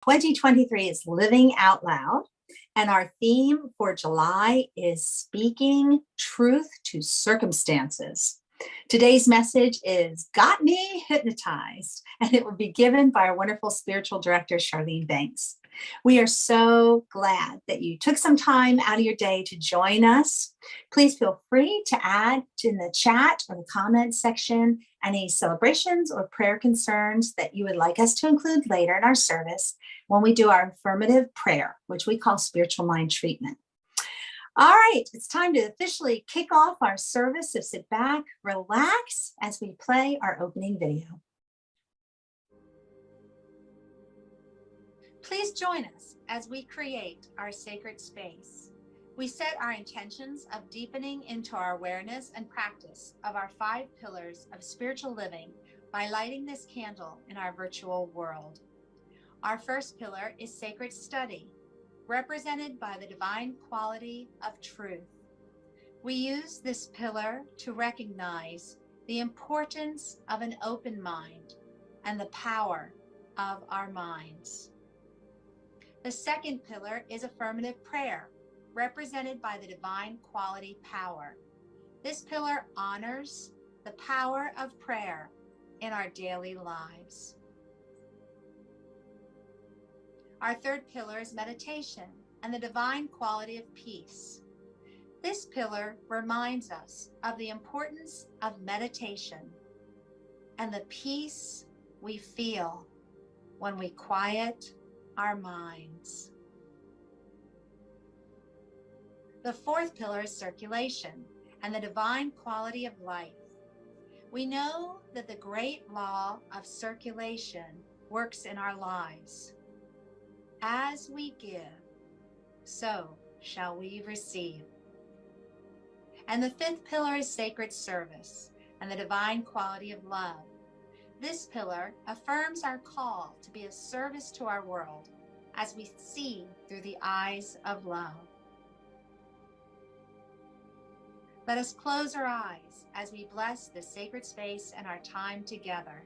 2023 is Living Out Loud, and our theme for July is Speaking Truth to Circumstances. Today's message is Got Me Hypnotized, and it will be given by our wonderful spiritual director, Charlene Banks. We are so glad that you took some time out of your day to join us. Please feel free to add in the chat or the comments section any celebrations or prayer concerns that you would like us to include later in our service when we do our affirmative prayer, which we call spiritual mind treatment. All right, it's time to officially kick off our service, so sit back, relax as we play our opening video. Please join us as we create our sacred space. We set our intentions of deepening into our awareness and practice of our 5 pillars of spiritual living by lighting this candle in our virtual world. Our first pillar is sacred study, represented by the divine quality of truth. We use this pillar to recognize the importance of an open mind and the power of our minds. The second pillar is affirmative prayer, represented by the divine quality power. This pillar honors the power of prayer in our daily lives. Our third pillar is meditation and the divine quality of peace. This pillar reminds us of the importance of meditation and the peace we feel when we quiet our minds. The fourth pillar is circulation and the divine quality of life. We know that the great law of circulation works in our lives. As we give, so shall we receive. And the fifth pillar is sacred service and the divine quality of love. This pillar affirms our call to be of service to our world as we see through the eyes of love. Let us close our eyes as we bless this sacred space and our time together.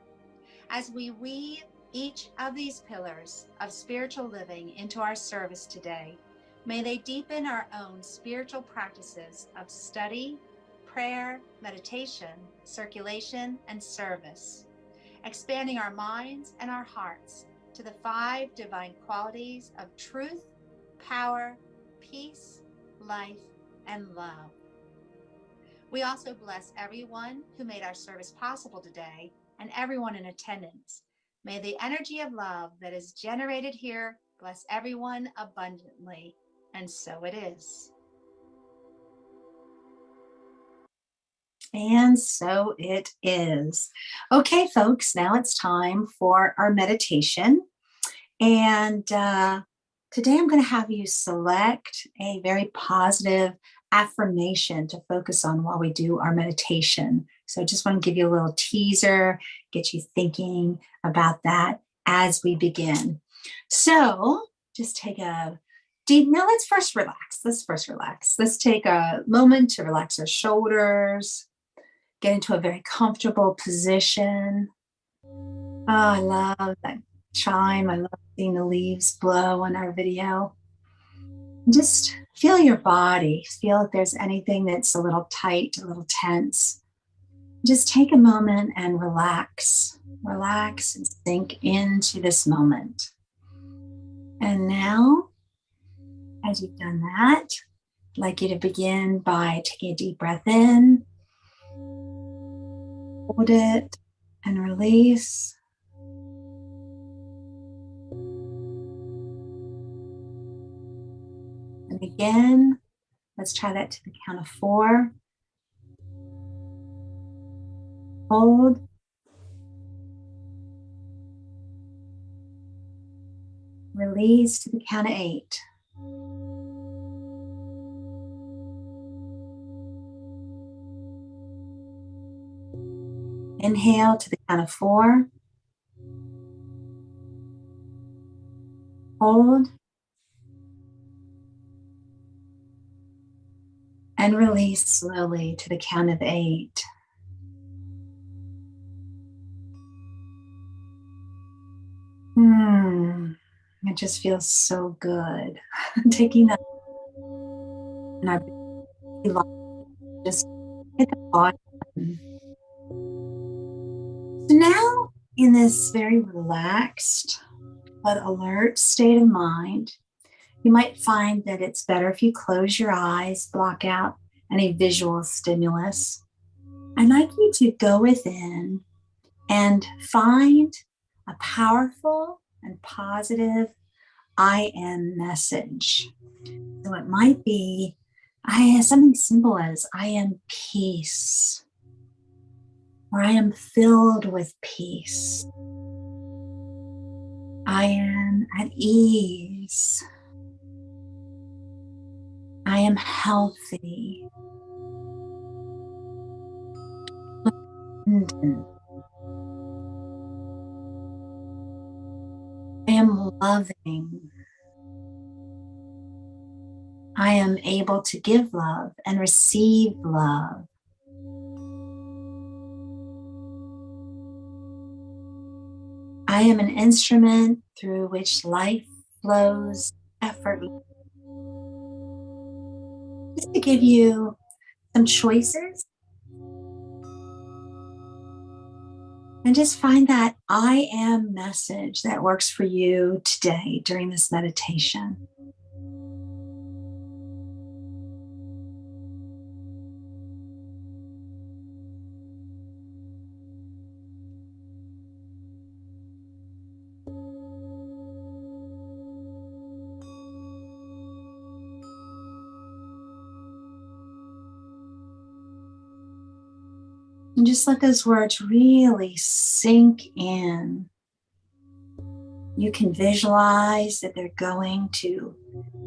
As we weave each of these pillars of spiritual living into our service today, may they deepen our own spiritual practices of study, prayer, meditation, circulation, and service, expanding our minds and our hearts to the 5 divine qualities of truth, power, peace, life, and love. We also bless everyone who made our service possible today and everyone in attendance. May the energy of love that is generated here bless everyone abundantly, and so it is. And so it is. Okay, folks, now it's time for our meditation. And today I'm going to have you select a very positive affirmation to focus on while we do our meditation. So I just want to give you a little teaser, get you thinking about that as we begin. So just take a deep, now let's first relax. Let's take a moment to relax our shoulders, get into a very comfortable position. Oh, I love that chime. I love seeing the leaves blow on our video. Just feel your body. Feel if there's anything that's a little tight, a little tense. Just take a moment and relax. Relax and sink into this moment. And now, as you've done that, I'd like you to begin by taking a deep breath in. Hold it and release. And again, let's try that to the count of 4. Hold. Release to the count of 8. Inhale to the count of 4. Hold. And release slowly to the count of 8. It just feels so good. Taking that in our busy life, just hit the pause button. So now, in this very relaxed but alert state of mind, you might find that it's better if you close your eyes, block out any visual stimulus. I'd like you to go within and find a powerful and positive I am message. So it might be something simple as I am peace, or I am filled with peace. I am at ease. I am healthy. Abundant. I am loving. I am able to give love and receive love. I am an instrument through which life flows effortlessly. Just to give you some choices, and just find that I am message that works for you today during this meditation. And just let those words really sink in. You can visualize that they're going to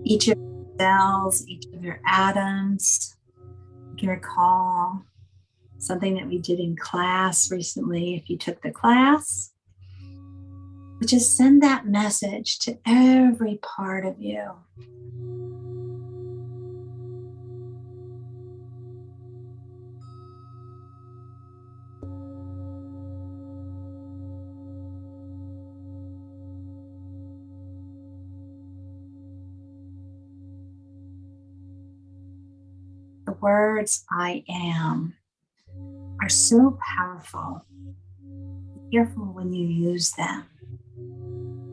each of your cells, each of your atoms. You can recall something that we did in class recently if you took the class. But just send that message to every part of you. The words I am are so powerful. Be careful when you use them.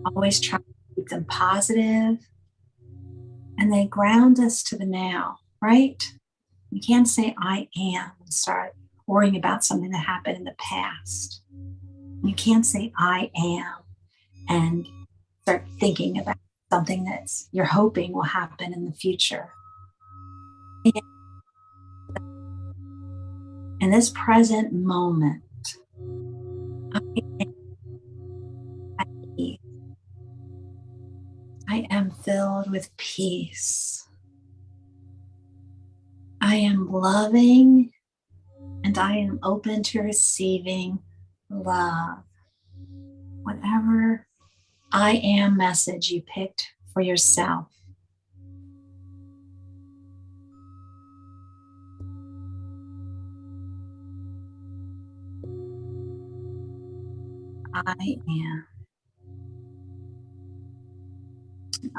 Always try to keep them positive, and they ground us to the now, right? You can't say I am and start worrying about something that happened in the past. You can't say I am and start thinking about something that's you're hoping will happen in the future. In this present moment, I am at peace. I am filled with peace. I am loving, and I am open to receiving love. Whatever I am message you picked for yourself. I am.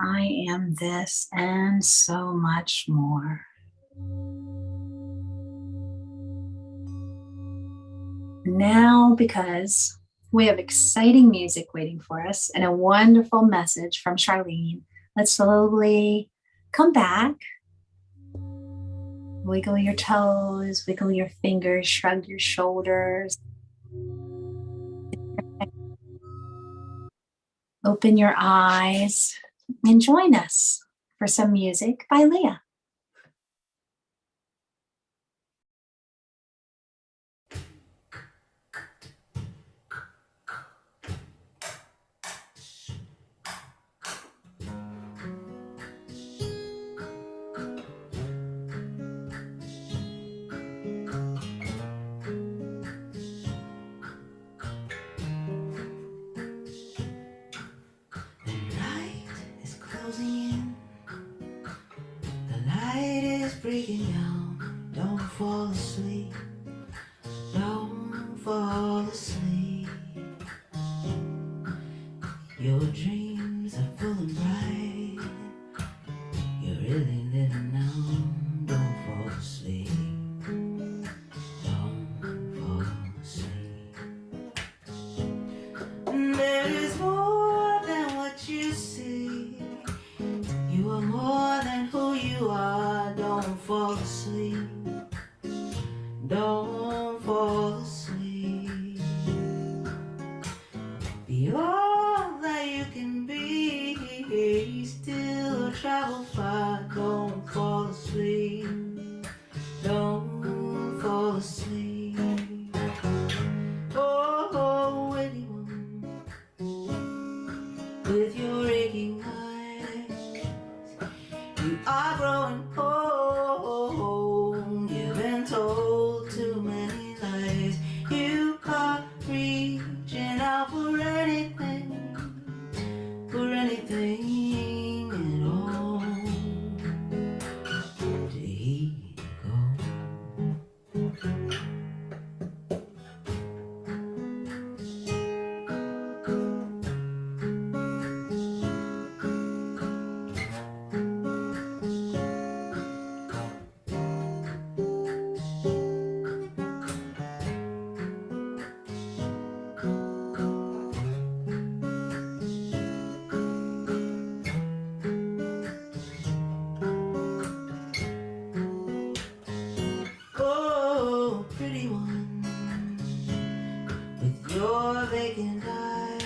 I am this and so much more. Now, because we have exciting music waiting for us and a wonderful message from Charlene, let's slowly come back. Wiggle your toes, wiggle your fingers, shrug your shoulders. Open your eyes and join us for some music by Leah. The night is closing in. The still, travel far, don't fall asleep. Don't fall asleep. Oh, anyone with your aching eyes, you are growing cold. You've been told too many lies. You are reaching out for anything at all. Here you go. Oh, pretty one, with your vacant eyes,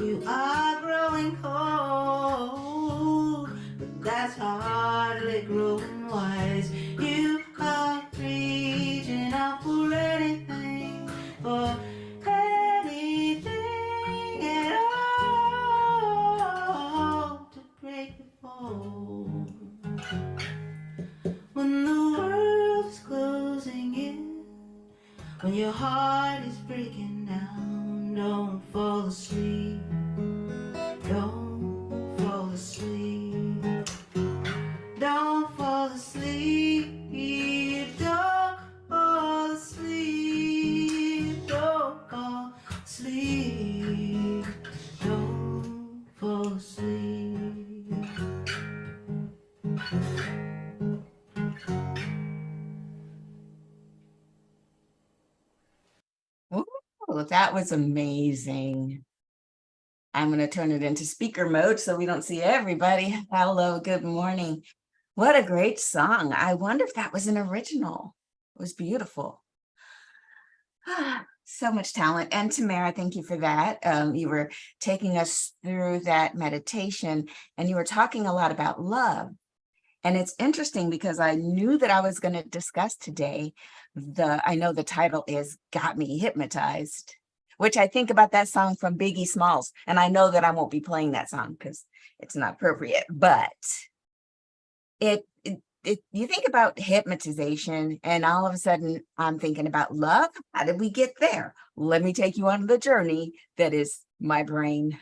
you are growing cold, but that's hardly growing wise. You are reaching out for anything at all to break the fall. When the world is closing in, when your heart is breaking down, don't fall asleep. Don't fall asleep. Don't fall asleep. Don't fall asleep. Don't fall asleep. Don't fall asleep. Ooh, that was amazing. I'm going to turn it into speaker mode so we don't see everybody. Hello, good morning. What a great song. I wonder if that was an original. It was beautiful. So much talent. And Tamara, thank you for that. You were taking us through that meditation and you were talking a lot about love. And it's interesting because I knew that I was going to discuss today I know the title is Got Me Hypnotized, which I think about that song from Biggie Smalls. And I know that I won't be playing that song because it's not appropriate, but you think about hypnotization and all of a sudden I'm thinking about love. How did we get there? Let me take you on the journey that is my brain.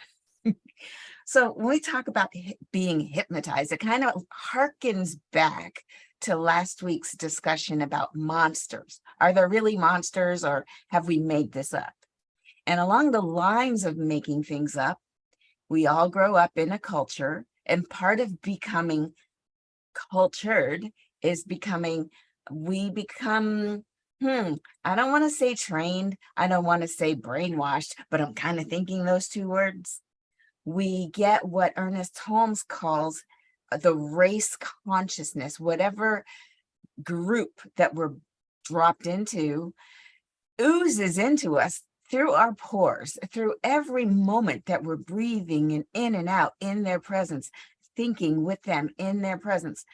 So when we talk about being hypnotized, it kind of harkens back to last week's discussion about monsters. Are there really monsters or have we made this up? And along the lines of making things up, we all grow up in a culture, and part of becoming cultured is we become, I don't want to say trained, I don't want to say brainwashed, but I'm kind of thinking those two words. We get what Ernest Holmes calls the race consciousness, whatever group that we're dropped into oozes into us through our pores, through every moment that we're breathing in and out in their presence, thinking with them in their presence.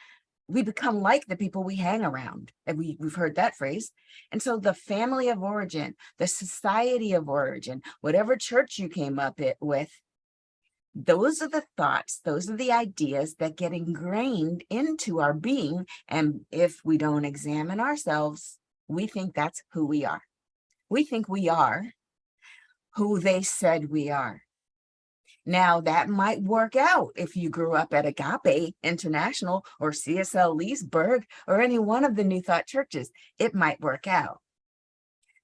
We become like the people we hang around. And we've heard that phrase. And so the family of origin, the society of origin, whatever church you came up with, those are the thoughts, those are the ideas that get ingrained into our being. And if we don't examine ourselves, we think that's who we are. We think we are who they said we are. Now, that might work out if you grew up at Agape International or CSL Leesburg or any one of the New Thought churches. It might work out.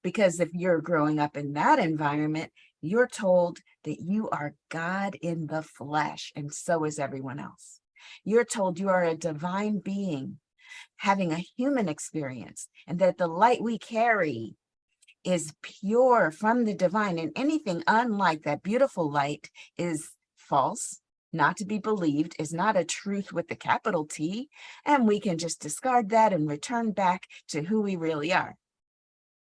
Because if you're growing up in that environment, you're told that you are God in the flesh, and so is everyone else. You're told you are a divine being having a human experience, and that the light we carry is pure from the divine, and anything unlike that beautiful light is false, not to be believed, is not a truth with the capital T, and we can just discard that and return back to who we really are.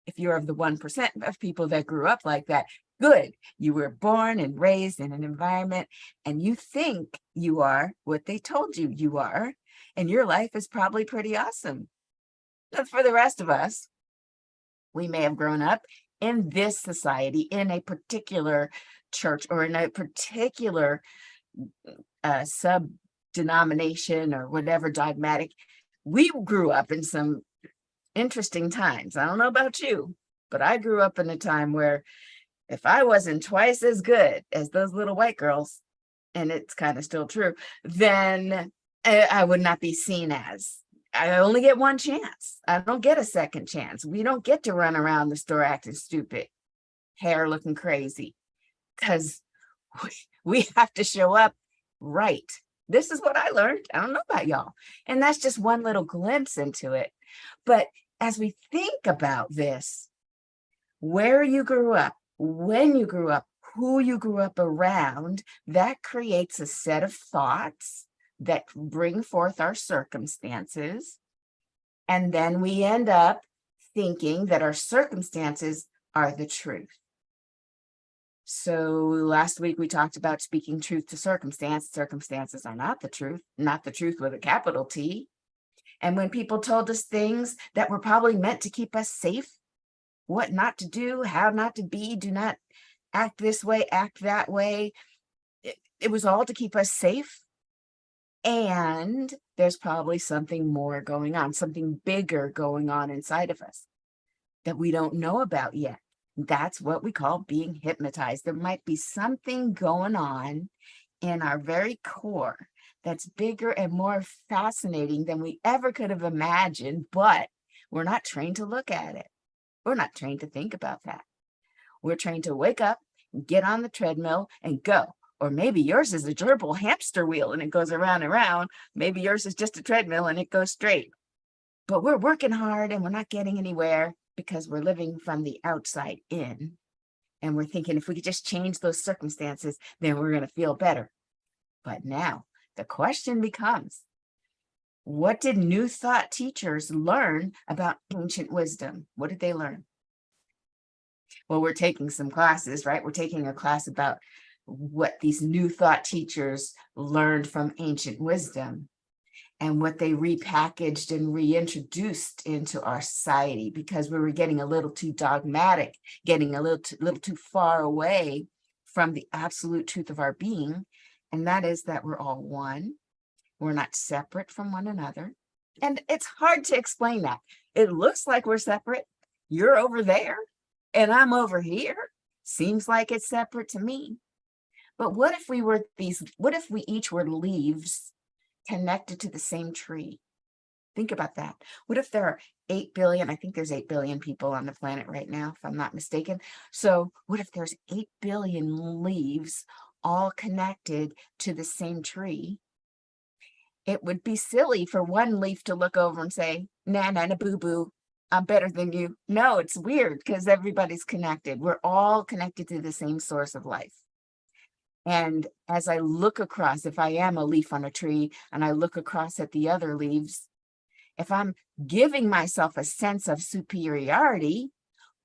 If you're of the 1% of people that grew up like that, Good. You were born and raised in an environment, and you think you are what they told you you are, and your life is probably pretty awesome. But for the rest of us, we may have grown up in this society, in a particular church, or in a particular sub-denomination, or whatever dogmatic. We grew up in some interesting times. I don't know about you, but I grew up in a time where if I wasn't twice as good as those little white girls, and it's kind of still true, then I would not be seen as. I only get one chance. I don't get a second chance. We don't get to run around the store acting stupid, hair looking crazy, because we have to show up right. This is what I learned. I don't know about y'all. And that's just one little glimpse into it. But as we think about this, where you grew up, when you grew up, who you grew up around, that creates a set of thoughts that bring forth our circumstances. And then we end up thinking that our circumstances are the truth. So last week we talked about speaking truth to circumstance. Circumstances are not the truth with a capital T. And when people told us things that were probably meant to keep us safe, what not to do, how not to be, do not act this way, act that way. It was all to keep us safe. And there's probably something more going on, something bigger going on inside of us that we don't know about yet. That's what we call being hypnotized. There might be something going on in our very core that's bigger and more fascinating than we ever could have imagined, but we're not trained to look at it. We're not trained to think about that. We're trained to wake up, get on the treadmill, and go. Or maybe yours is a gerbil hamster wheel and it goes around and around. Maybe yours is just a treadmill and it goes straight. But we're working hard and we're not getting anywhere because we're living from the outside in. And we're thinking if we could just change those circumstances, then we're going to feel better. But now the question becomes, what did New Thought teachers learn about ancient wisdom? What did they learn? Well, we're taking some classes, right? We're taking a class about what these New Thought teachers learned from ancient wisdom and what they repackaged and reintroduced into our society, because we were getting a little too dogmatic, getting a little too far away from the absolute truth of our being. And that is that we're all one. We're not separate from one another. And it's hard to explain that. It looks like we're separate. You're over there and I'm over here. Seems like it's separate to me. But what if we each were leaves connected to the same tree? Think about that. What if there are 8 billion, I think there's 8 billion people on the planet right now, if I'm not mistaken. So what if there's 8 billion leaves all connected to the same tree? It would be silly for one leaf to look over and say, nah, nah, nah, boo, boo, I'm better than you. No, it's weird because everybody's connected. We're all connected to the same source of life. And as I look across, if I am a leaf on a tree and I look across at the other leaves, if I'm giving myself a sense of superiority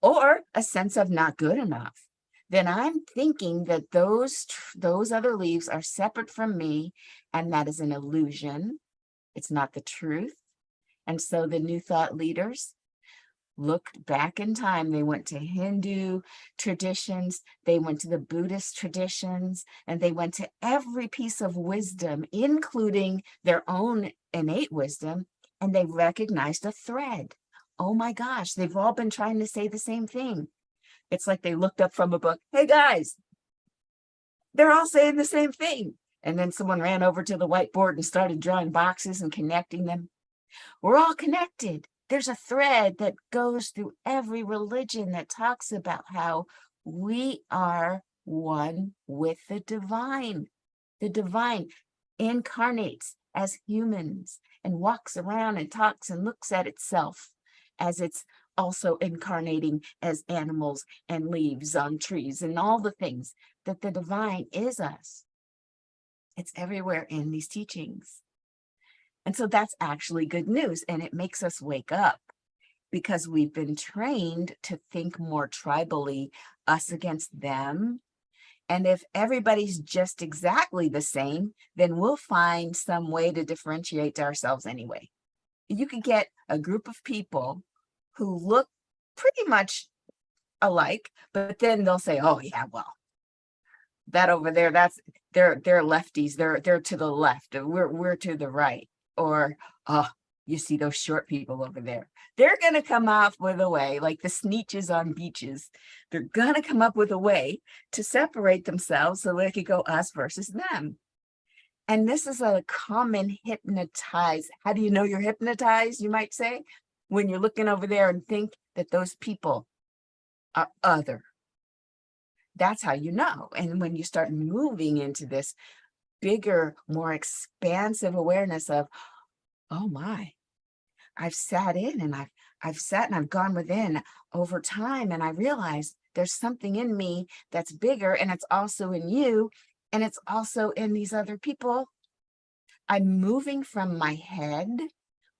or a sense of not good enough, then I'm thinking that those other leaves are separate from me, and that is an illusion. It's not the truth. And so the New Thought leaders looked back in time. They went to Hindu traditions, they went to the Buddhist traditions, and they went to every piece of wisdom, including their own innate wisdom, and they recognized a thread. Oh my gosh, they've all been trying to say the same thing. It's like they looked up from a book, hey guys, they're all saying the same thing. And then someone ran over to the whiteboard and started drawing boxes and connecting them. We're all connected. There's a thread that goes through every religion that talks about how we are one with the divine. The divine incarnates as humans and walks around and talks and looks at itself as it's also incarnating as animals and leaves on trees and all the things that the divine is us. It's everywhere in these teachings. And so that's actually good news, and it makes us wake up, because we've been trained to think more tribally, us against them. And if everybody's just exactly the same, then we'll find some way to differentiate ourselves anyway. You could get a group of people who look pretty much alike, but then they'll say, oh yeah, well, that over there, that's they're lefties, they're to the left, we're to the right. Or oh, you see those short people over there, they're gonna come up with a way, like the sneetches on beaches, they're gonna come up with a way to separate themselves so they could go us versus them. And this is a common hypnotized. How do you know you're hypnotized, you might say? When you're looking over there and think that those people are other. That's how you know. And when you start moving into this bigger, more expansive awareness of, oh my, I've sat in and I've sat and I've gone within over time, and I realize there's something in me that's bigger, and it's also in you, and it's also in these other people. I'm moving from my head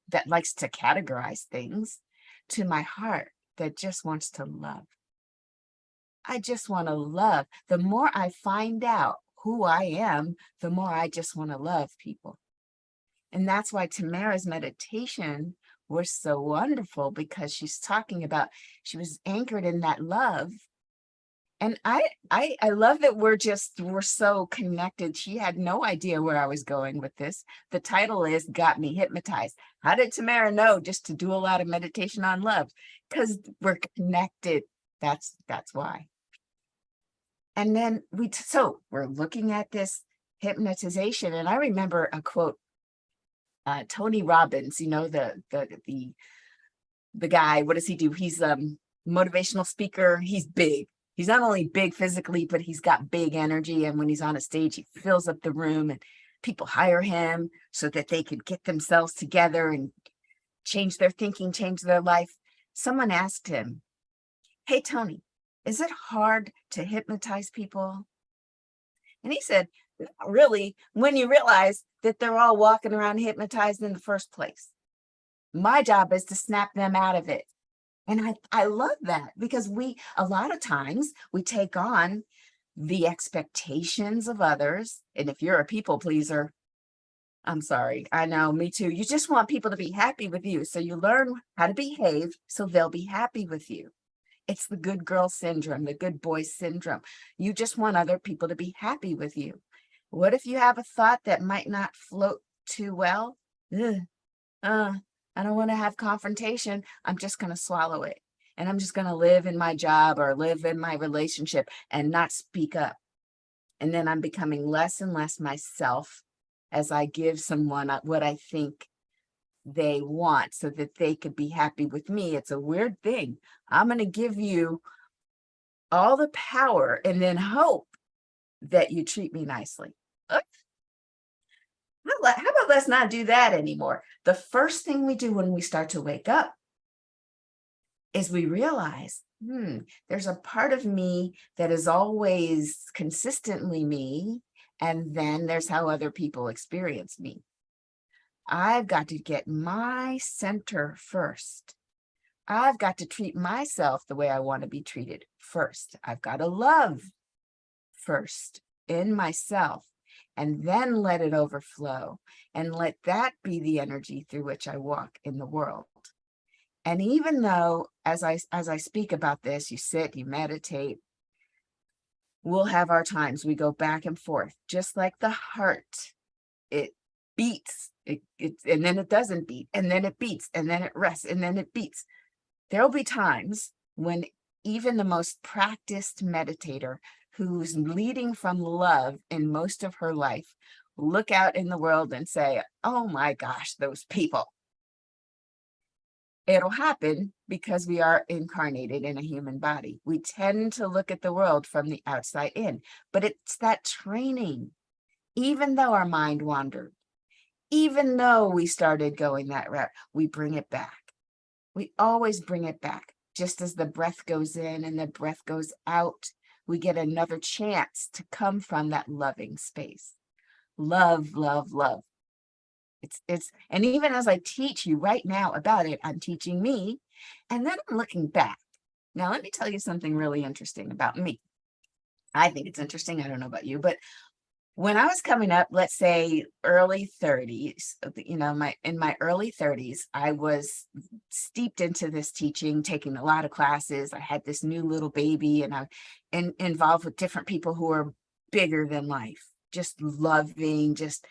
that likes to categorize things to my heart that just wants to love. I just want to love. The more I find out who I am, the more I just want to love people. And that's why Tamara's meditation was so wonderful, because she's talking about, she was anchored in that love. And I love that we're so connected. She had no idea where I was going with this. The title is Got Me Hypnotized. How did Tamara know just to do a lot of meditation on love? Because we're connected. That's why. And then so we're looking at this hypnotization. And I remember a quote, Tony Robbins, you know, the guy, what does he do? He's a motivational speaker. He's big. He's not only big physically, but he's got big energy. And when he's on a stage, he fills up the room, and people hire him so that they could get themselves together and change their thinking, change their life. Someone asked him, hey, Tony, is it hard to hypnotize people? And he said, not really, when you realize that they're all walking around hypnotized in the first place. My job is to snap them out of it. And I love that, because a lot of times we take on the expectations of others. And if you're a people pleaser, I'm sorry, I know, me too. You just want people to be happy with you. So you learn how to behave so they'll be happy with you. It's the good girl syndrome, the good boy syndrome. You just want other people to be happy with you. What if you have a thought that might not float too well? I don't want to have confrontation. I'm just going to swallow it. And I'm just going to live in my job or live in my relationship and not speak up. And then I'm becoming less and less myself as I give someone what I think they want so that they could be happy with me. It's a weird thing. I'm going to give you all the power and then hope that you treat me nicely. How about let's not do that anymore? The first thing we do when we start to wake up is we realize, there's a part of me that is always consistently me, and then there's how other people experience me. I've got to get my center first. I've got to treat myself the way I want to be treated first. I've got to love first in myself, and then let it overflow, and let that be the energy through which I walk in the world. And even though, as I speak about this, you sit, you meditate, we'll have our times. We go back and forth, just like the heart. It beats, and then it doesn't beat, and then it beats, and then it rests, and then it beats. There'll be times when even the most practiced meditator who's leading from love in most of her life look out in the world and say, oh my gosh, those people. It'll happen because we are incarnated in a human body. We tend to look at the world from the outside in, but it's that training. Even though our mind wandered, even though we started going that route, we bring it back. We always bring it back. Just as the breath goes in and the breath goes out, we get another chance to come from that loving space. Love, love, love. And even as I teach you right now about it, I'm teaching me And then I'm looking back. Now, let me tell you something really interesting about me. I think it's interesting. I don't know about you, but when I was coming up, let's say early 30s, in my early 30s, I was steeped into this teaching, taking a lot of classes. I had this new little baby, and I'm involved with different people who are bigger than life, just loving, just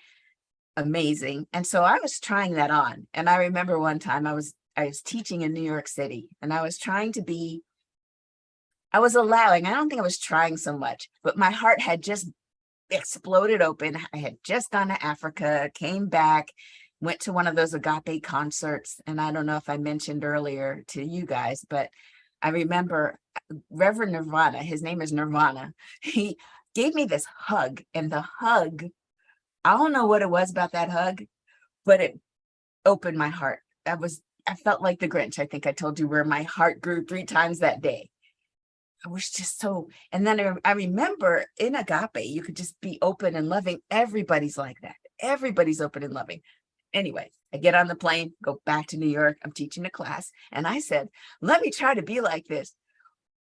amazing. And so I was trying that on. And I remember one time I was teaching in New York City, and I was allowing, I don't think I was trying so much, but my heart had just exploded open. I had just gone to Africa, came back, went to one of those agape concerts. And I don't know if I mentioned earlier to you guys, but I remember Reverend Nirvana, his name is Nirvana. He gave me this hug, and the hug, I don't know what it was about that hug, but it opened my heart. I felt like the Grinch. I think I told you, where my heart grew 3 times that day. I was just so, and then I remember in agape, you could just be open and loving. Everybody's like that. Everybody's open and loving. Anyway, I get on the plane, go back to New York. I'm teaching a class. And I said, let me try to be like this.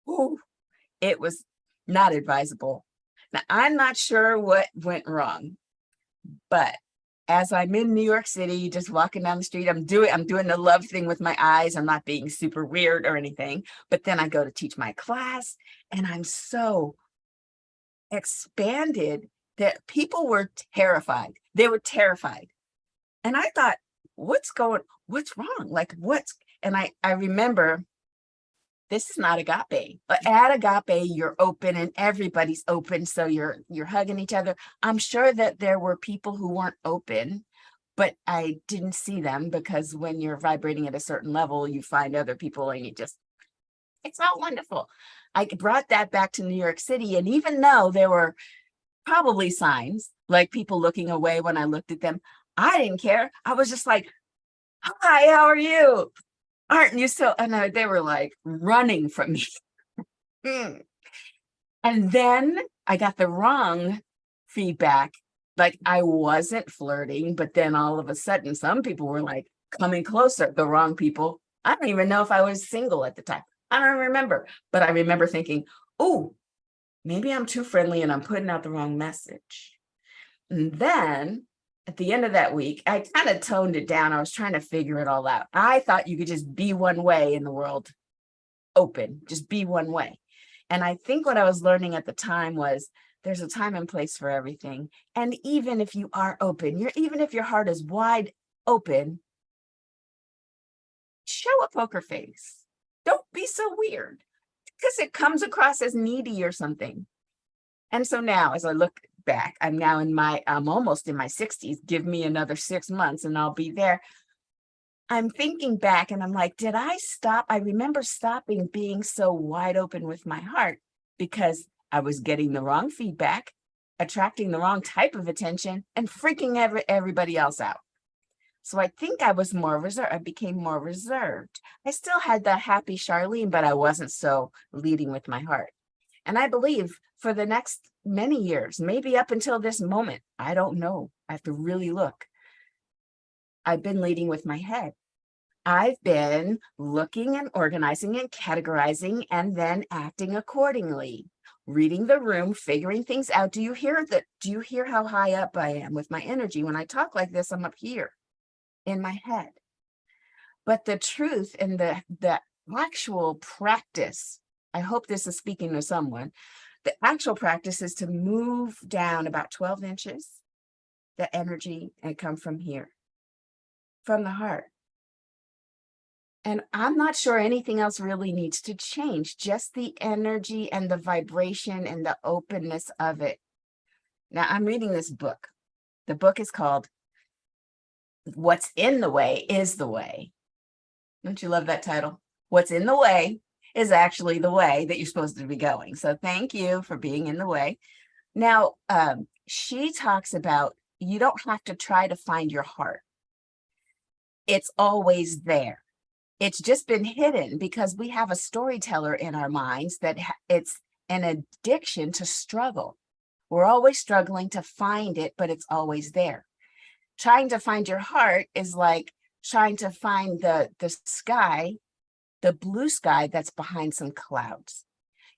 Ooh, it was not advisable. Now, I'm not sure what went wrong, but as I'm in New York City, just walking down the street, I'm doing the love thing with my eyes. I'm not being super weird or anything, but then I go to teach my class, and I'm so expanded that people were terrified. They were terrified. And I thought, what's wrong? Like, and I remember, this is not agape. But at agape, you're open and everybody's open. So you're hugging each other. I'm sure that there were people who weren't open, but I didn't see them, because when you're vibrating at a certain level, you find other people and it's all wonderful. I brought that back to New York City. And even though there were probably signs, like people looking away when I looked at them, I didn't care. I was just like, hi, how are you? Aren't you so? And they were like running from me. And then I got the wrong feedback. Like, I wasn't flirting, but then all of a sudden, some people were like coming closer, the wrong people. I don't even know if I was single at the time. I don't remember, but I remember thinking, oh, maybe I'm too friendly and I'm putting out the wrong message. And then at the end of that week, I kind of toned it down. I was trying to figure it all out. I thought you could just be one way in the world, open, just be one way. And I think what I was learning at the time was there's a time and place for everything. And even if you are open, even if your heart is wide open, show a poker face. Don't be so weird, because it comes across as needy or something. And so now, as I look back, I'm almost in my 60s. Give me another 6 months and I'll be there. I'm thinking back and I'm like, did I stop? I remember stopping being so wide open with my heart, because I was getting the wrong feedback, attracting the wrong type of attention, and freaking everybody else out. So I think I was more reserved. I became more reserved. I still had the happy Charlene, but I wasn't so leading with my heart. And I believe for the next many years, maybe up until this moment, I don't know, I have to really look, I've been leading with my head. I've been looking and organizing and categorizing and then acting accordingly, reading the room, figuring things out. Do you hear how high up I am with my energy? When I talk like this, I'm up here in my head. But the truth and the actual practice, I hope this is speaking to someone. The actual practice is to move down about 12 inches, the energy, and come from here, from the heart. And I'm not sure anything else really needs to change, just the energy and the vibration and the openness of it. Now, I'm reading this book. The book is called What's in the Way is the Way. Don't you love that title? What's in the way is actually the way that you're supposed to be going. So thank you for being in the way. Now, she talks about you don't have to try to find your heart. It's always there. It's just been hidden because we have a storyteller in our minds that it's an addiction to struggle. We're always struggling to find it, but it's always there. Trying to find your heart is like trying to find the sky the blue sky that's behind some clouds.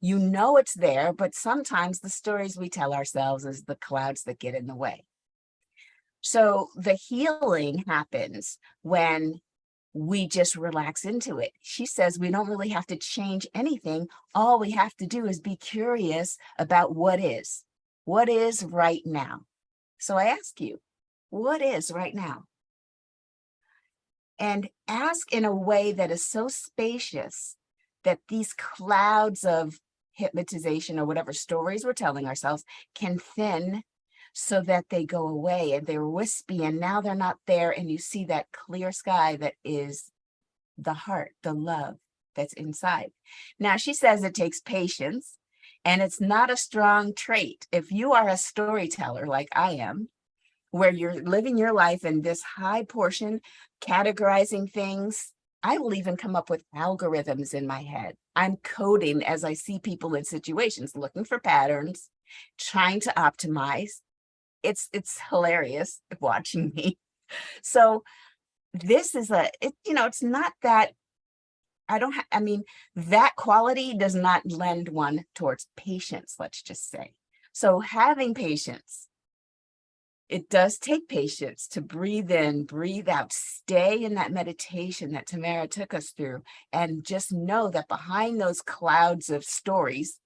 You know it's there, but sometimes the stories we tell ourselves is the clouds that get in the way. So the healing happens when we just relax into it. She says we don't really have to change anything. All we have to do is be curious about what is right now. So I ask you, what is right now? And ask in a way that is so spacious that these clouds of hypnotization or whatever stories we're telling ourselves can thin so that they go away and they're wispy and now they're not there, and you see that clear sky that is the heart, the love that's inside. Now, she says it takes patience and it's not a strong trait. If you are a storyteller like I am, where you're living your life in this high portion, categorizing things, I will even come up with algorithms in my head. I'm coding as I see people in situations, looking for patterns, trying to optimize. It's hilarious watching me. So this is it's not that that quality does not lend one towards patience, let's just say. So having patience, it does take patience to breathe in, breathe out, stay in that meditation that Tamara took us through, and just know that behind those clouds of stories,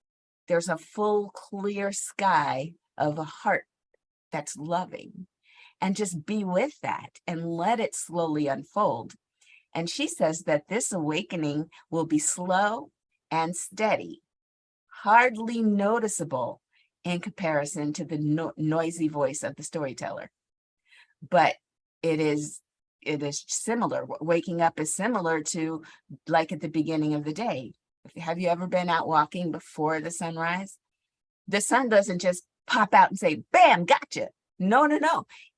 there's a full, clear sky of a heart that's loving. And just be with that and let it slowly unfold. And she says that this awakening will be slow and steady, hardly noticeable in comparison to the noisy voice of the storyteller. But it is similar. Waking up is similar to like at the beginning of the day. Have you ever been out walking before the sunrise? The sun doesn't just pop out and say, bam, gotcha. No.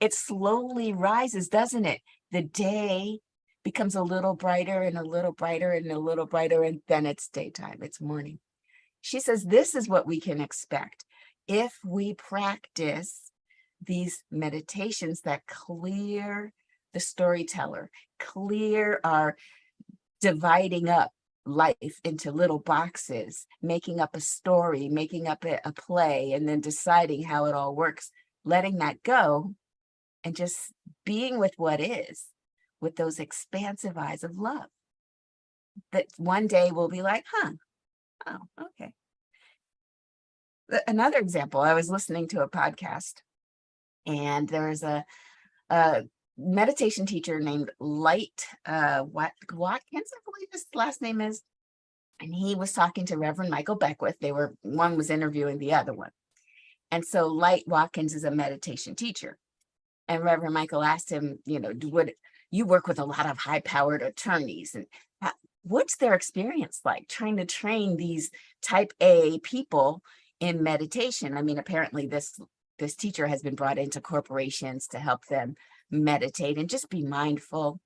It slowly rises, doesn't it? The day becomes a little brighter and a little brighter and a little brighter, and then it's daytime, it's morning. She says this is what we can expect if we practice these meditations that clear the storyteller, clear our dividing up life into little boxes, making up a story, making up a play, and then deciding how it all works, letting that go and just being with what is, with those expansive eyes of love. That one day we'll be like, oh, okay. Another example, I was listening to a podcast and there's a meditation teacher named Light Watkins, I believe his last name is, and he was talking to Reverend Michael Beckwith. One was interviewing the other one. And so Light Watkins is a meditation teacher. And Reverend Michael asked him, would you work with a lot of high-powered attorneys, and what's their experience like trying to train these type A people in meditation? I mean, apparently this teacher has been brought into corporations to help them meditate and just be mindful.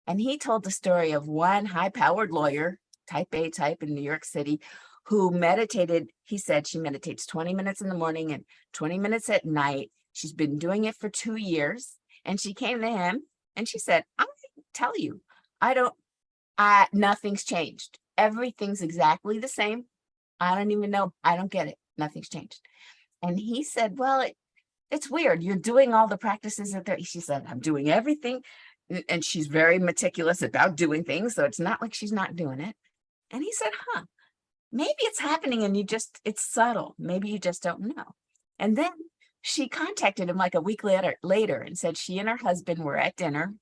And he told the story of one high-powered lawyer, type A type in New York City, who meditated. He said she meditates 20 minutes in the morning and 20 minutes at night. She's been doing it for 2 years. And she came to him and she said, I'm going to tell you, nothing's changed. Everything's exactly the same. I don't even know. I don't get it. Nothing's changed. And he said, well, it's weird. You're doing all the practices that she said, I'm doing everything. And she's very meticulous about doing things. So it's not like she's not doing it. And he said, maybe it's happening and it's subtle. Maybe you just don't know. And then she contacted him like a week later and said she and her husband were at dinner.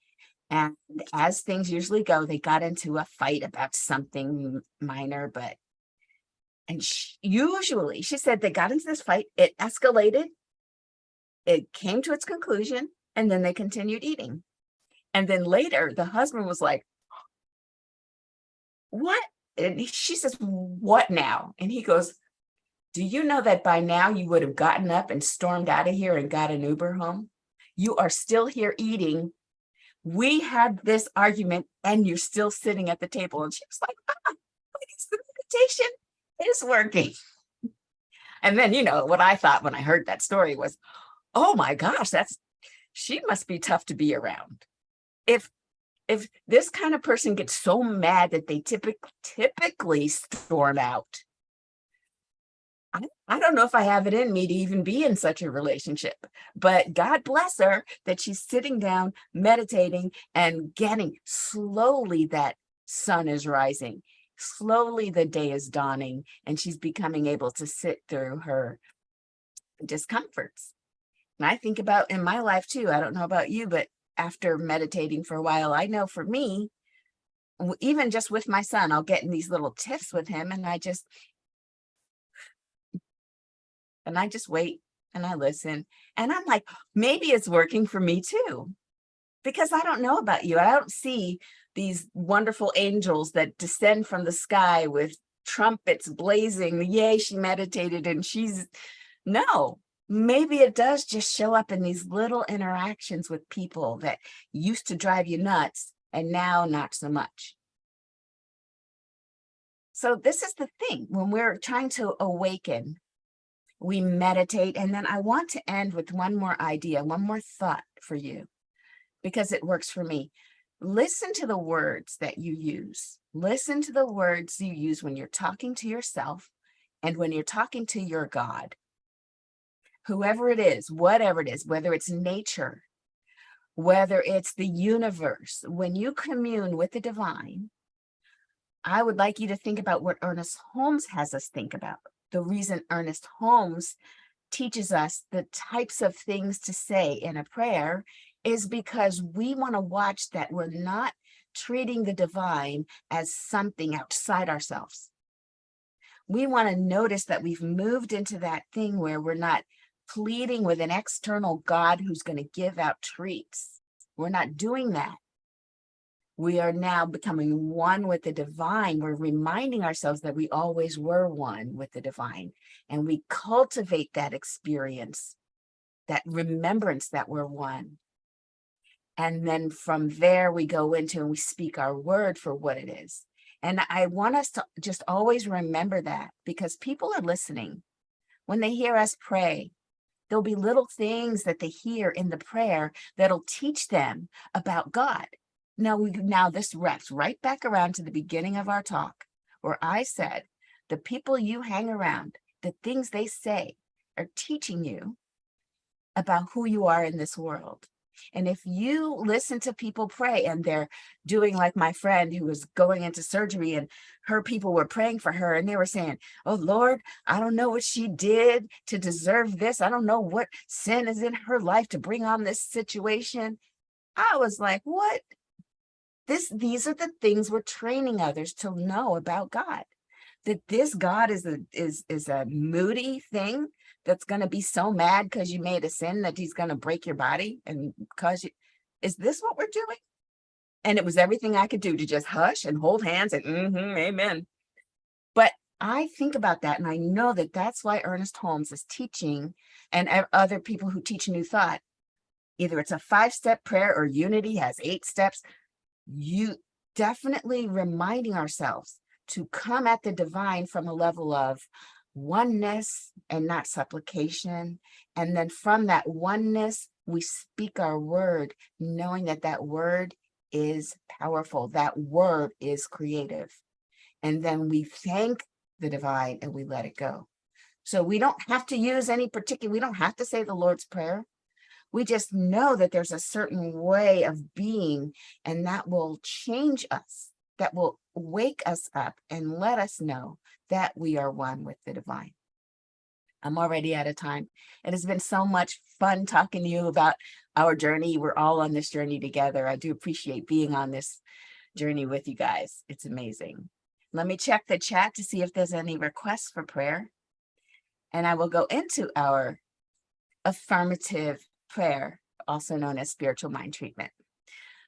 And as things usually go, they got into a fight about something minor, usually she said they got into this fight, it escalated, it came to its conclusion, and then they continued eating. And then later the husband was like, what? And she says, what now? And he goes, do you know that by now you would have gotten up and stormed out of here and got an Uber home? You are still here eating. We had this argument and you're still sitting at the table. And she was like, the meditation is working. And then, what I thought when I heard that story was, oh my gosh, she must be tough to be around. If if this kind of person gets so mad that they typically storm out, I don't know if I have it in me to even be in such a relationship, but God bless her that she's sitting down, meditating, and getting slowly that sun is rising. Slowly the day is dawning, and she's becoming able to sit through her discomforts. And I think about in my life too, I don't know about you, but after meditating for a while, I know for me, even just with my son, I'll get in these little tiffs with him, and I just wait and I listen. And I'm like, maybe it's working for me too, because I don't know about you. I don't see these wonderful angels that descend from the sky with trumpets blazing. Yay, she meditated and no, maybe it does just show up in these little interactions with people that used to drive you nuts and now not so much. So this is the thing, when we're trying to awaken, we meditate. And then I want to end with one more idea, one more thought for you, because it works for me. Listen to the words that you use. Listen to the words you use when you're talking to yourself and when you're talking to your God. Whoever it is, whatever it is, whether it's nature, whether it's the universe, when you commune with the divine, I would like you to think about what Ernest Holmes has us think about. The reason Ernest Holmes teaches us the types of things to say in a prayer is because we want to watch that we're not treating the divine as something outside ourselves. We want to notice that we've moved into that thing where we're not pleading with an external God who's going to give out treats. We're not doing that. We are now becoming one with the divine. We're reminding ourselves that we always were one with the divine. And we cultivate that experience, that remembrance that we're one. And then from there, we go into and we speak our word for what it is. And I want us to just always remember that, because people are listening. When they hear us pray, there'll be little things that they hear in the prayer that'll teach them about God. Now this wraps right back around to the beginning of our talk, where I said, the people you hang around, the things they say are teaching you about who you are in this world. And if you listen to people pray and they're doing like my friend who was going into surgery, and her people were praying for her and they were saying, oh Lord, I don't know what she did to deserve this. I don't know what sin is in her life to bring on this situation. I was like, what? These are the things we're training others to know about God. That this God is a moody thing that's going to be so mad because you made a sin that he's going to break your body and cause you. Is this what we're doing? And it was everything I could do to just hush and hold hands and amen. But I think about that, and I know that that's why Ernest Holmes is teaching, and other people who teach New Thought. Either it's a 5-step prayer or Unity has 8 steps. You definitely reminding ourselves to come at the divine from a level of oneness and not supplication. And then from that oneness, we speak our word, knowing that that word is powerful. That word is creative. And then we thank the divine and we let it go. So we don't have to use we don't have to say the Lord's Prayer. We just know that there's a certain way of being, and that will change us, that will wake us up and let us know that we are one with the divine. I'm already out of time. It has been so much fun talking to you about our journey. We're all on this journey together. I do appreciate being on this journey with you guys. It's amazing. Let me check the chat to see if there's any requests for prayer. And I will go into our affirmative prayer, also known as spiritual mind treatment.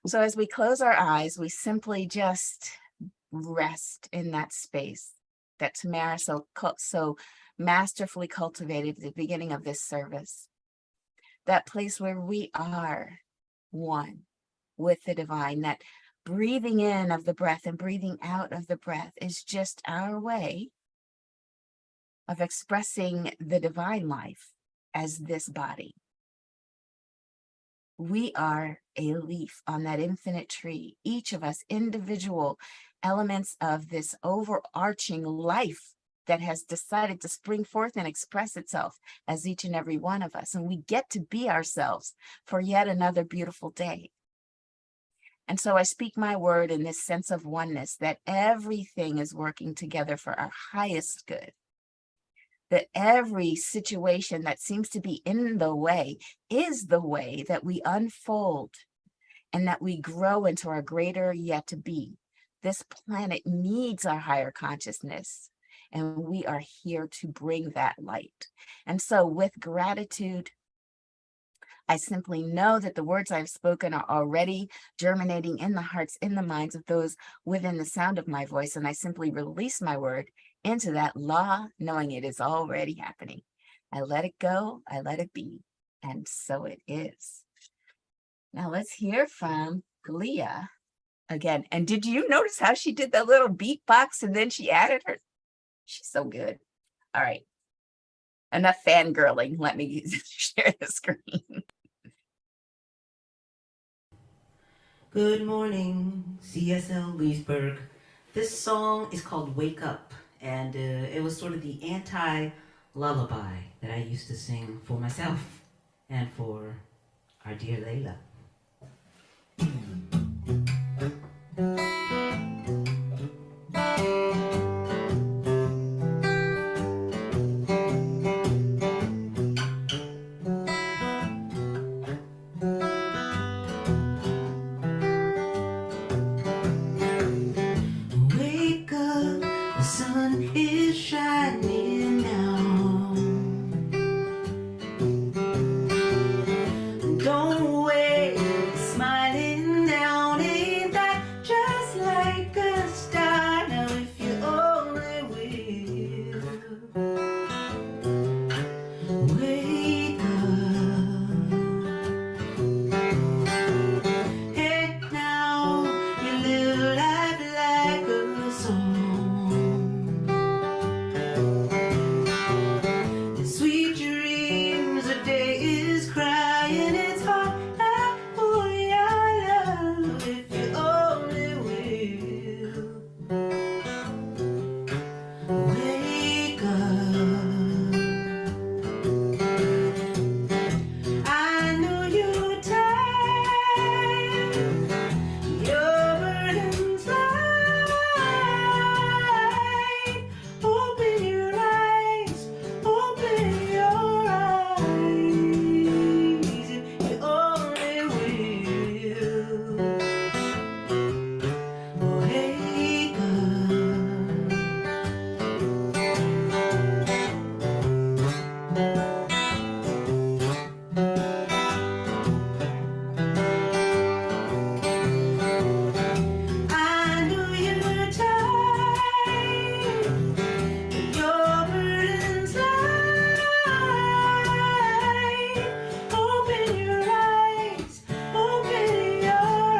So as we close our eyes, we simply just rest in that space that Tamara so masterfully cultivated at the beginning of this service. That place where we are one with the divine, that breathing in of the breath and breathing out of the breath is just our way of expressing the divine life as this body. We are a leaf on that infinite tree, each of us individual elements of this overarching life that has decided to spring forth and express itself as each and every one of us. And we get to be ourselves for yet another beautiful day. And so I speak my word in this sense of oneness, that everything is working together for our highest good, that every situation that seems to be in the way is the way that we unfold and that we grow into our greater yet to be. This planet needs our higher consciousness, and we are here to bring that light. And so with gratitude, I simply know that the words I've spoken are already germinating in the hearts, in the minds of those within the sound of my voice. And I simply release my word into that law, knowing it is already happening. I let it go, I let it be, and so it is. Now let's hear from Leah again. And did you notice how she did that little beatbox and then she added her? She's so good. All right. Enough fangirling. Let me share the screen. Good morning, CSL Leesburg. This song is called Wake Up, and it was sort of the anti-lullaby that I used to sing for myself and for our dear Layla. Wake up, the sun is shining now. Don't wait, smiling down, ain't that just like a star? Now if you only will wake up. Hey now, you live life like a song. The sweet dreams, a day is crying, it's hard for your love if you only will wake up. I know you're tired, your burden's light. Open your eyes, open your eyes, if you only will wake up. I know you're tired, your burden's light. Open your eyes, open your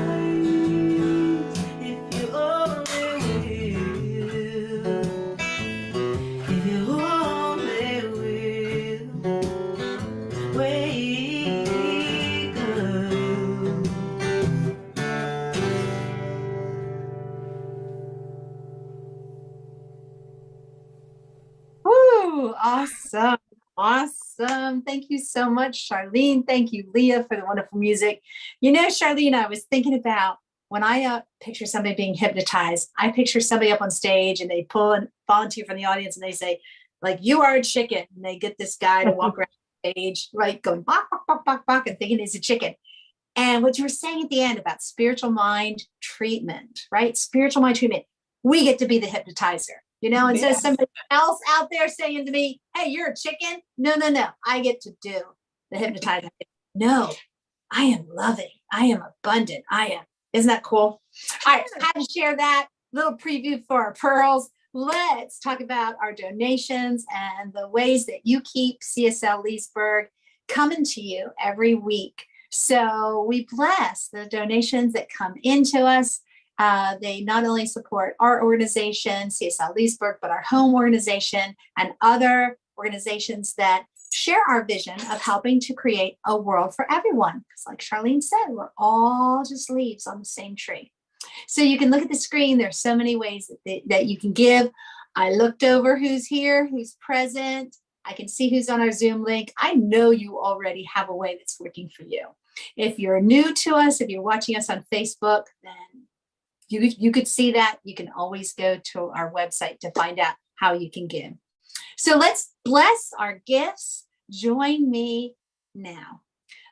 eyes, if you only will, if you only will wake up. Woo, awesome. Awesome. Thank you so much, Charlene. Thank you, Leah, for the wonderful music. You know, Charlene, I was thinking about when I picture somebody being hypnotized, I picture somebody up on stage and they pull a volunteer from the audience and they say, like, you are a chicken. And they get this guy to walk around the stage, right, going, bok, bok, bok, bok, bok, and thinking he's a chicken. And what you were saying at the end about spiritual mind treatment, right? Spiritual mind treatment. We get to be the hypnotizer, you know, instead of somebody else out there saying to me, hey, you're a chicken. No, no, no. I get to do the hypnotizer. No, I am loving. I am abundant. I am. Isn't that cool? All right, I had to share that little preview for our pearls. Let's talk about our donations and the ways that you keep CSL Leesburg coming to you every week. So we bless the donations that come into us. They not only support our organization, CSL Leesburg, but our home organization and other organizations that share our vision of helping to create a world for everyone. Because like Charlene said, we're all just leaves on the same tree. So you can look at the screen. There's so many ways that you can give. I looked over who's here, who's present. I can see who's on our Zoom link. I know you already have a way that's working for you. If you're new to us, if you're watching us on Facebook, then you could see that. You can always go to our website to find out how you can give. So let's bless our gifts. Join me now.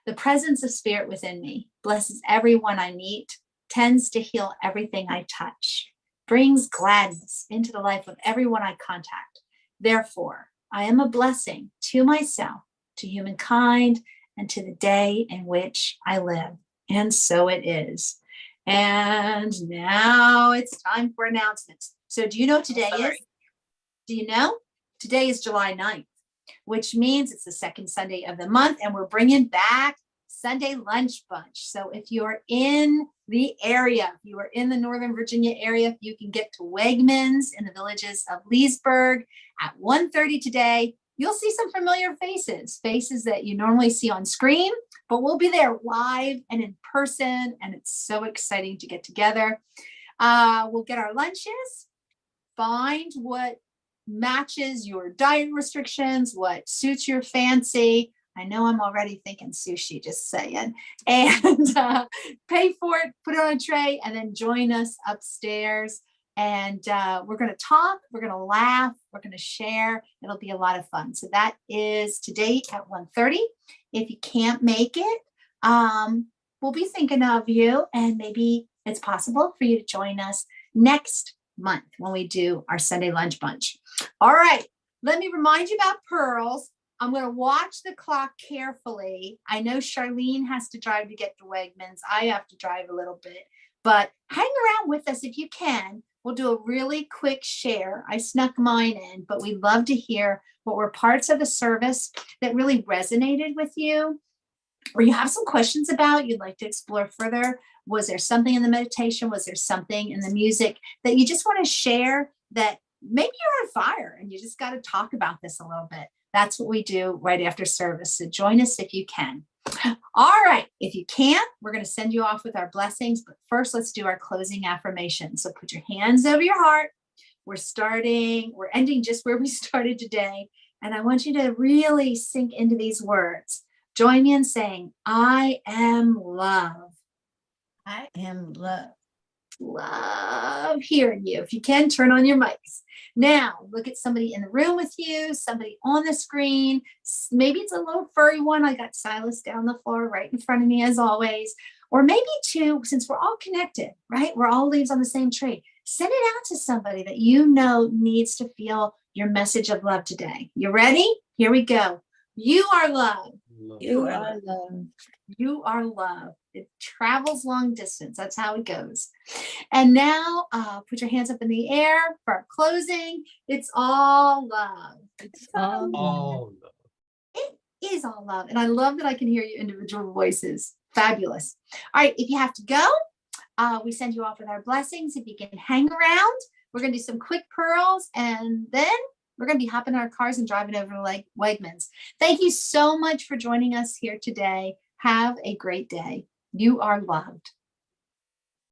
The presence of spirit within me blesses everyone I meet, tends to heal everything I touch, brings gladness into the life of everyone I contact. Therefore, I am a blessing to myself, to humankind, and to the day in which I live. And so it is. And now it's time for announcements. So do you know today is? Do you know? Today is July 9th, which means it's the second Sunday of the month, and we're bringing back Sunday Lunch Bunch. So if you're in the area, if you are in the Northern Virginia area, if you can get to Wegmans in the villages of Leesburg at 1:30 today, you'll see some familiar faces that you normally see on screen, but we'll be there live and in person, and it's so exciting to get together. We'll get our lunches, find what matches your diet restrictions, what suits your fancy. I know I'm already thinking sushi, just saying. And pay for it, put it on a tray, and then join us upstairs. And we're going to talk, we're going to laugh, we're going to share. It'll be a lot of fun. So that is today at 1:30. If you can't make it, we'll be thinking of you, and maybe it's possible for you to join us next month when we do our Sunday Lunch Bunch. All right, let me remind you about pearls. I'm going to watch the clock carefully. I know Charlene has to drive to get to Wegmans. I have to drive a little bit, but hang around with us if you can. We'll do a really quick share. I snuck mine in, but we'd love to hear what were parts of the service that really resonated with you, or you have some questions about, you'd like to explore further. Was there something in the meditation? Was there something in the music that you just want to share, that maybe you're on fire and you just got to talk about this a little bit? That's what we do right after service. So join us if you can. All right. If you can't, we're going to send you off with our blessings. But first, let's do our closing affirmation. So put your hands over your heart. We're ending just where we started today. And I want you to really sink into these words. Join me in saying, I am love. I am love. Love hearing you. If you can, turn on your mics. Now, look at somebody in the room with you, somebody on the screen. Maybe it's a little furry one. I got Silas down the floor right in front of me as always. Or maybe two, since we're all connected, right? We're all leaves on the same tree. Send it out to somebody that you know needs to feel your message of love today. You ready? Here we go. You are love. You are love. You are love. It travels long distance. That's how it goes. And now put your hands up in the air for our closing. It's all love. It's all love. It is all love. And I love that I can hear your individual voices. Fabulous. All right. If you have to go, we send you off with our blessings. If you can hang around, we're going to do some quick pearls, and then we're going to be hopping in our cars and driving over to Wegmans. Thank you so much for joining us here today. Have a great day. You are loved.